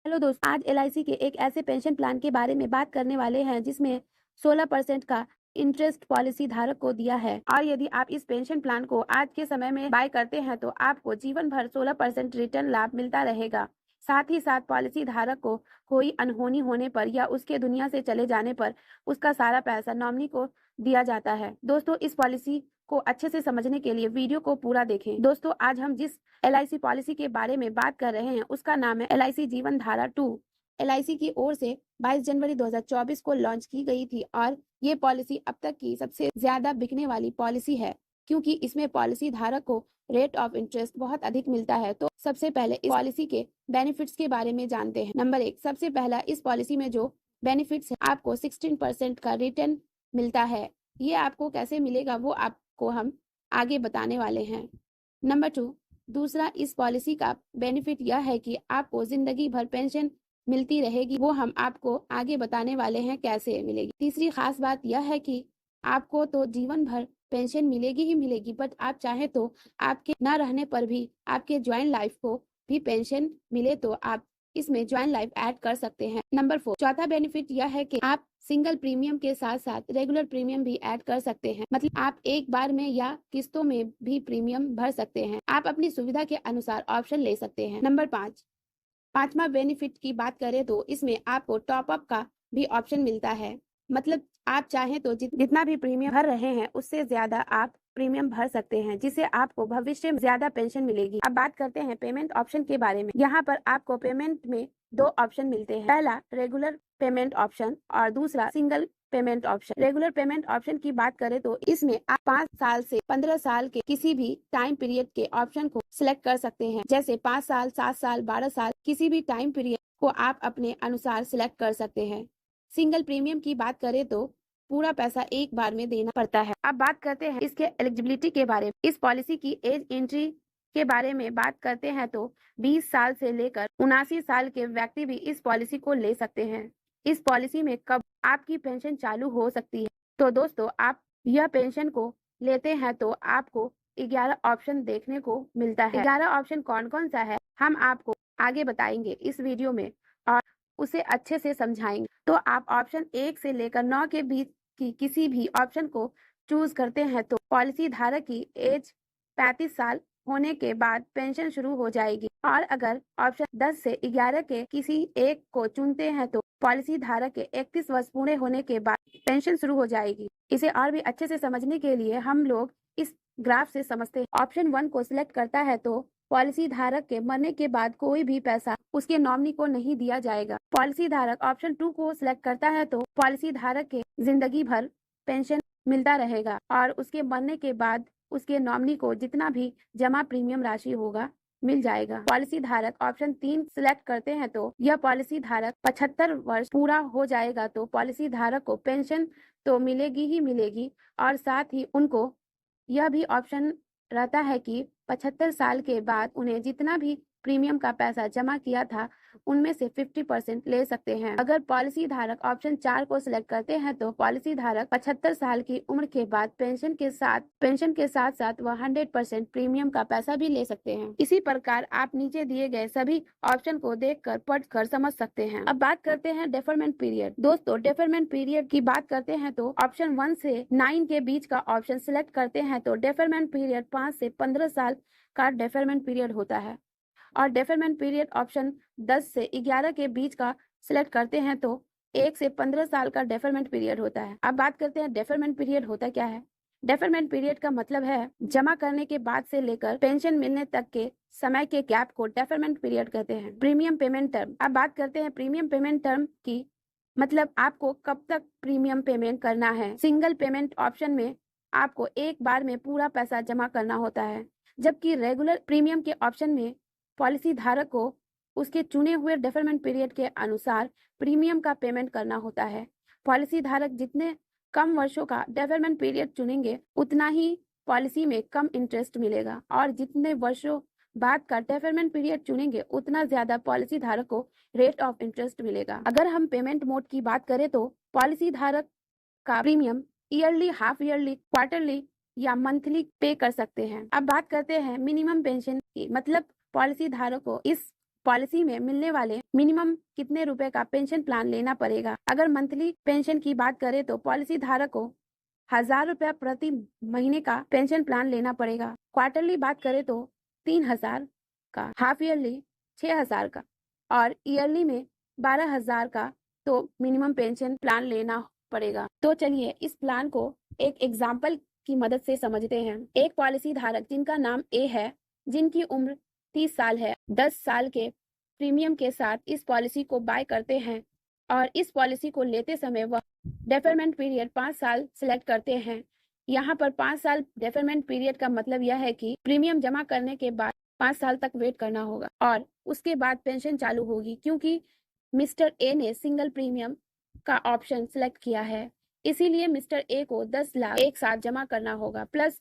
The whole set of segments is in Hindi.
हेलो दोस्तों, आज एलआईसी के एक ऐसे पेंशन प्लान के बारे में बात करने वाले हैं जिसमें 16% का इंटरेस्ट पॉलिसी धारक को दिया है। और यदि आप इस पेंशन प्लान को आज के समय में बाय करते हैं तो आपको जीवन भर 16% रिटर्न लाभ मिलता रहेगा। साथ ही साथ पॉलिसी धारक को कोई अनहोनी होने पर या उसके दुनिया से चले जाने पर उसका सारा पैसा नॉमिनी को दिया जाता है। दोस्तों, इस पॉलिसी को अच्छे से समझने के लिए वीडियो को पूरा देखें। दोस्तों, आज हम जिस एलआईसी पॉलिसी के बारे में बात कर रहे हैं उसका नाम है एलआईसी जीवन धारा 2। एलआईसी की ओर से 22 जनवरी 2024 को लॉन्च की गई थी और ये पॉलिसी अब तक की सबसे ज्यादा बिकने वाली पॉलिसी है क्योंकि इसमें पॉलिसी धारक को रेट ऑफ इंटरेस्ट बहुत अधिक मिलता है। तो सबसे पहले इस पॉलिसी के बेनिफिट्स के बारे में जानते हैं। नंबर 1, सबसे पहला इस पॉलिसी में जो बेनिफिट्स है, आपको 16% का रिटर्न मिलता है। ये आपको कैसे मिलेगा वो आपको हम आगे बताने वाले हैं। नंबर 2, दूसरा इस पॉलिसी का बेनिफिट यह है कि आपको जिंदगी भर पेंशन मिलती रहेगी, वो हम आपको आगे बताने वाले हैं कैसे मिलेगी। तीसरी खास बात यह है कि आपको तो जीवन भर पेंशन मिलेगी ही मिलेगी, बट आप चाहे तो आपके न रहने पर भी आपके ज्वाइंट लाइफ को भी पेंशन मिले तो आप इसमें ज्वाइंट लाइफ ऐड कर सकते हैं। नंबर 4, चौथा बेनिफिट यह है कि आप सिंगल प्रीमियम के साथ साथ रेगुलर प्रीमियम भी ऐड कर सकते हैं। मतलब आप एक बार में या किस्तों में भी प्रीमियम भर सकते हैं। आप अपनी सुविधा के अनुसार ऑप्शन ले सकते हैं। नंबर 5, पांचवा बेनिफिट की बात करें तो इसमें आपको टॉप अप का भी ऑप्शन मिलता है। मतलब आप चाहें तो जितना भी प्रीमियम भर रहे हैं उससे ज्यादा आप प्रीमियम भर सकते हैं, जिससे आपको भविष्य में ज्यादा पेंशन मिलेगी। अब बात करते हैं पेमेंट ऑप्शन के बारे में। यहाँ पर आपको पेमेंट में दो ऑप्शन मिलते हैं। पहला रेगुलर पेमेंट ऑप्शन और दूसरा single payment option. Regular payment option की बात करें तो इसमें आप 5 साल से 15 साल के किसी भी टाइम पीरियड के ऑप्शन को सिलेक्ट कर सकते हैं। जैसे 5 साल, 7 साल, 12 साल, किसी भी टाइम पीरियड को आप अपने अनुसार सिलेक्ट कर सकते हैं। सिंगल प्रीमियम की बात करें तो पूरा पैसा एक बार में देना पड़ता है। अब बात करते हैं इसके एलिजिबिलिटी के बारे में। इस पॉलिसी की एज एंट्री के बारे में बात करते हैं तो 20 साल से लेकर 79 साल के व्यक्ति भी इस पॉलिसी को ले सकते हैं। इस पॉलिसी में कब आपकी पेंशन चालू हो सकती है? तो दोस्तों, आप यह पेंशन को लेते हैं तो आपको 11 ऑप्शन देखने को मिलता है। 11 ऑप्शन कौन कौन सा है हम आपको आगे बताएंगे इस वीडियो में और उसे अच्छे से समझाएंगे। तो आप ऑप्शन 1 से लेकर 9 के बीच की किसी भी ऑप्शन को चूज करते हैं तो पॉलिसी धारक की एज 35 साल होने के बाद पेंशन शुरू हो जाएगी। और अगर ऑप्शन 10 से 11 के किसी एक को चुनते हैं तो पॉलिसी धारक के 31 वर्ष पूरे होने के बाद पेंशन शुरू हो जाएगी। इसे और भी अच्छे से समझने के लिए हम लोग इस ग्राफ से समझते हैं। ऑप्शन 1 को सिलेक्ट करता है तो पॉलिसी धारक के मरने के बाद कोई भी पैसा उसके नॉमिनी को नहीं दिया जाएगा। पॉलिसी धारक ऑप्शन 2 को सिलेक्ट करता है तो पॉलिसी धारक के जिंदगी भर पेंशन मिलता रहेगा और उसके मरने के बाद उसके नॉमिनी को जितना भी जमा प्रीमियम राशि होगा मिल जाएगा। पॉलिसी धारक ऑप्शन 3 सिलेक्ट करते हैं तो यह पॉलिसी धारक 75 वर्ष पूरा हो जाएगा तो पॉलिसी धारक को पेंशन तो मिलेगी ही मिलेगी और साथ ही उनको यह भी ऑप्शन रहता है कि 75 साल के बाद उन्हें जितना भी प्रीमियम का पैसा जमा किया था उनमें से 50% ले सकते हैं। अगर पॉलिसी धारक ऑप्शन 4 को सिलेक्ट करते हैं तो पॉलिसी धारक 75 साल की उम्र के बाद पेंशन के साथ साथ वह 100% प्रीमियम का पैसा भी ले सकते हैं। इसी प्रकार आप नीचे दिए गए सभी ऑप्शन को देखकर पढ़कर समझ सकते हैं। अब बात करते हैं डेफरमेंट पीरियड। दोस्तों, डेफरमेंट पीरियड की बात करते हैं तो ऑप्शन 1 से 9 के बीच का ऑप्शन सिलेक्ट करते हैं तो डेफरमेंट पीरियड 5 से 15 साल का डेफरमेंट पीरियड होता है। और डेफरमेंट पीरियड ऑप्शन 10 से 11 के बीच का सिलेक्ट करते हैं तो 1 से 15 साल का डेफरमेंट पीरियड होता है। अब बात करते हैं डेफरमेंट पीरियड होता क्या है। डेफरमेंट पीरियड का मतलब है जमा करने के बाद से लेकर पेंशन मिलने तक के समय के गैप को डेफरमेंट पीरियड कहते हैं। Premium payment term. अब बात करते हैं प्रीमियम पेमेंट टर्म की। मतलब आपको कब तक प्रीमियम पेमेंट करना है। सिंगल पेमेंट ऑप्शन में आपको एक बार में पूरा पैसा जमा करना होता है, जबकि रेगुलर प्रीमियम के ऑप्शन में पॉलिसी धारक को उसके चुने हुए डेफरमेंट पीरियड के अनुसार प्रीमियम का पेमेंट करना होता है। पॉलिसी धारक जितने कम वर्षों का डेफरमेंट पीरियड चुनेंगे उतना ही पॉलिसी में कम इंटरेस्ट मिलेगा और जितने वर्षों बाद का डेफरमेंट पीरियड चुनेंगे उतना ज्यादा पॉलिसी धारक को रेट ऑफ इंटरेस्ट मिलेगा। अगर हम पेमेंट मोड की बात करें तो पॉलिसी धारक का premium yearly, half yearly, quarterly या मंथली पे कर सकते हैं। अब बात करते हैं मिनिमम पेंशन की। मतलब पॉलिसी धारक को इस पॉलिसी में मिलने वाले मिनिमम कितने रुपए का पेंशन प्लान लेना पड़ेगा। अगर मंथली पेंशन की बात करें तो पॉलिसी धारक को 1000 रुपया प्रति महीने का पेंशन प्लान लेना पड़ेगा। क्वार्टरली बात करें तो 3000 का, हाफ ईयरली 6000 का और ईयरली में 12000 का तो मिनिमम पेंशन प्लान लेना पड़ेगा। तो चलिए इस प्लान को एक एग्जाम्पल की मदद से समझते हैं। एक पॉलिसी धारक जिनका नाम ए है, जिनकी उम्र 30 साल है, 10 साल के प्रीमियम के साथ इस पॉलिसी को बाय करते हैं और इस पॉलिसी को लेते समय वह डेफरमेंट पीरियड 5 साल सिलेक्ट करते हैं। यहाँ पर 5 साल डेफरमेंट पीरियड का मतलब यह है कि प्रीमियम जमा करने के बाद 5 साल तक वेट करना होगा और उसके बाद पेंशन चालू होगी। क्योंकि मिस्टर ए ने सिंगल प्रीमियम का ऑप्शन सिलेक्ट किया है, इसीलिए मिस्टर ए को 10 लाख एक साथ जमा करना होगा, प्लस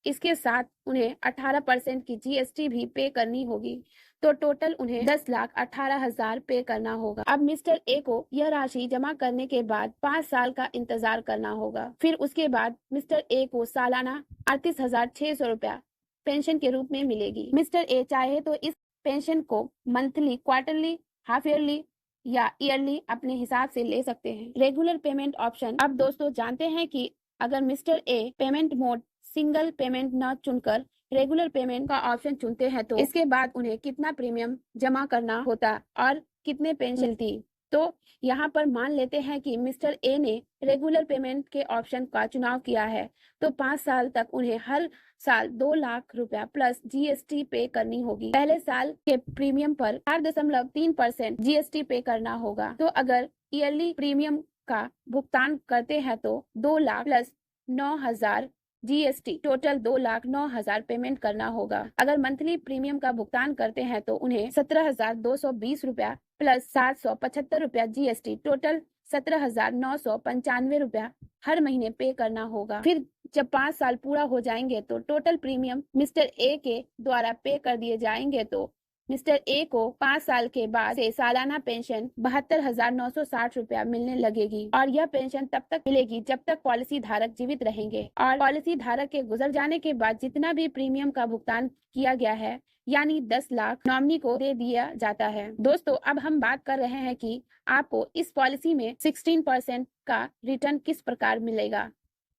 इसके साथ उन्हें 18% की जीएसटी भी पे करनी होगी। तो टोटल उन्हें 10,18,000 पे करना होगा। अब मिस्टर ए को यह राशि जमा करने के बाद 5 साल का इंतजार करना होगा। फिर उसके बाद मिस्टर ए को सालाना 38,600 रुपया पेंशन के रूप में मिलेगी। मिस्टर ए चाहे तो इस पेंशन को मंथली, क्वार्टरली, हाफ ईयरली या ईयरली अपने हिसाब से ले सकते हैं। Regular payment option. अब दोस्तों जानते हैं कि अगर mister A payment mode single payment न चुनकर रेगुलर पेमेंट का ऑप्शन चुनते हैं तो इसके बाद उन्हें कितना प्रीमियम जमा करना होता और कितने पेंशन मिलती। तो यहाँ पर मान लेते हैं कि मिस्टर ए ने रेगुलर पेमेंट के ऑप्शन का चुनाव किया है, तो 5 साल तक उन्हें हर साल 2 लाख रुपया प्लस जीएसटी पे करनी होगी। पहले साल के प्रीमियम पर 4.3% जीएसटी पे करना होगा। तो अगर ईयरली प्रीमियम का भुगतान करते हैं तो 2 lakh plus 9,000 GST, total 2,09,000 payment करना होगा। अगर मंथली प्रीमियम का भुगतान करते हैं तो उन्हें 17,220 रुपया प्लस 775 रुपया जीएसटी, टोटल 17,995 रुपया हर महीने पे करना होगा। फिर जब 5 साल पूरा हो जाएंगे तो टोटल प्रीमियम मिस्टर ए के द्वारा पे कर दिए जाएंगे। तो मिस्टर ए को 5 साल के बाद से सालाना पेंशन 72,960 रुपया मिलने लगेगी और यह पेंशन तब तक मिलेगी जब तक पॉलिसी धारक जीवित रहेंगे। और पॉलिसी धारक के गुजर जाने के बाद जितना भी प्रीमियम का भुगतान किया गया है, यानी 10 लाख, नॉमिनी को दे दिया जाता है। दोस्तों अब हम बात कर रहे हैं कि आपको इस पॉलिसी में 16% का रिटर्न किस प्रकार मिलेगा।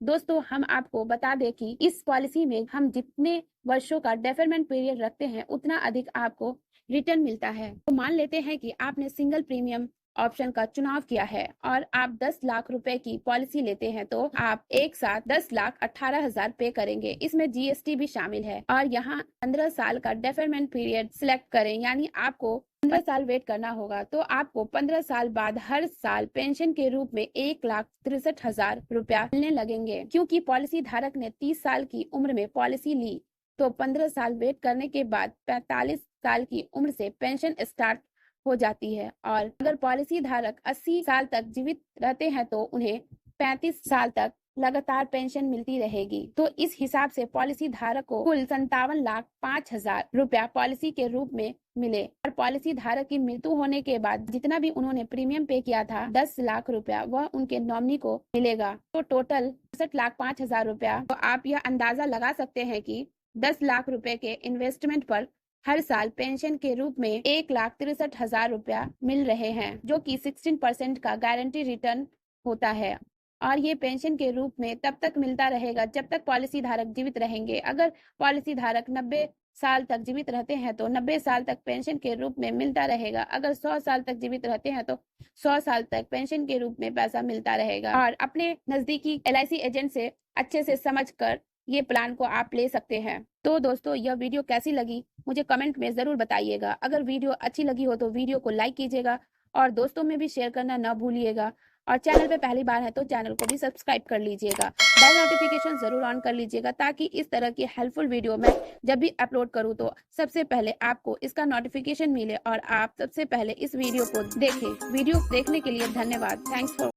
दोस्तों हम आपको बता दें कि इस पॉलिसी में हम जितने वर्षों का डेफरमेंट पीरियड रखते हैं उतना अधिक आपको रिटर्न मिलता है। तो मान लेते हैं कि आपने सिंगल प्रीमियम ऑप्शन का चुनाव किया है और आप 10 लाख रुपए की पॉलिसी लेते हैं तो आप एक साथ 10,18,000 पे करेंगे। इसमें जीएसटी भी शामिल है और यहाँ 15 साल का डेफरमेंट पीरियड सिलेक्ट करें, यानी आपको 15 साल वेट करना होगा। तो आपको 15 साल बाद हर साल पेंशन के रूप में 1,63,000 रुपया मिलने लगेंगे। क्योंकि पॉलिसी धारक ने 30 साल की उम्र में पॉलिसी ली तो 15 साल वेट करने के बाद 45 साल की उम्र से पेंशन स्टार्ट हो जाती है और अगर पॉलिसी धारक 80 साल तक जीवित रहते हैं तो उन्हें 35 साल तक लगातार पेंशन मिलती रहेगी। तो इस हिसाब से पॉलिसी धारक को कुल 57,05,000 रुपया पॉलिसी के रूप में मिले और पॉलिसी धारक की मृत्यु होने के बाद जितना भी उन्होंने प्रीमियम पे किया था 10 लाख रुपया, वह उनके नॉमिनी को मिलेगा। तो टोटल 67,05,000 रुपया। तो आप यह अंदाजा लगा सकते हैं कि 10 लाख रुपए के इन्वेस्टमेंट पर हर साल पेंशन के रूप में 1,63,000 रुपया मिल रहे हैं, जो कि 16% का गारंटी रिटर्न होता है और ये पेंशन के रूप में तब तक मिलता रहेगा जब तक पॉलिसी धारक जीवित रहेंगे। अगर पॉलिसी धारक 90 साल तक जीवित रहते हैं तो 90 साल तक पेंशन के रूप में मिलता रहेगा। अगर 100 साल तक जीवित रहते हैं तो 100 साल तक पेंशन के रूप में पैसा मिलता रहेगा। और अपने नजदीकी LIC एजेंट से अच्छे से समझकर ये प्लान को आप ले सकते हैं। तो दोस्तों यह वीडियो कैसी लगी मुझे कमेंट में जरूर बताइएगा। अगर वीडियो अच्छी लगी हो तो वीडियो को लाइक कीजिएगा और दोस्तों में भी शेयर करना न भूलिएगा और चैनल पे पहली बार है तो चैनल को भी सब्सक्राइब कर लीजिएगा। बेल नोटिफिकेशन जरूर ऑन कर लीजिएगा ताकि इस तरह की हेल्पफुल वीडियो मैं जब भी अपलोड करूं तो सबसे पहले आपको इसका नोटिफिकेशन मिले और आप सबसे पहले इस वीडियो को देखें। वीडियो देखने के लिए धन्यवाद। Thanks for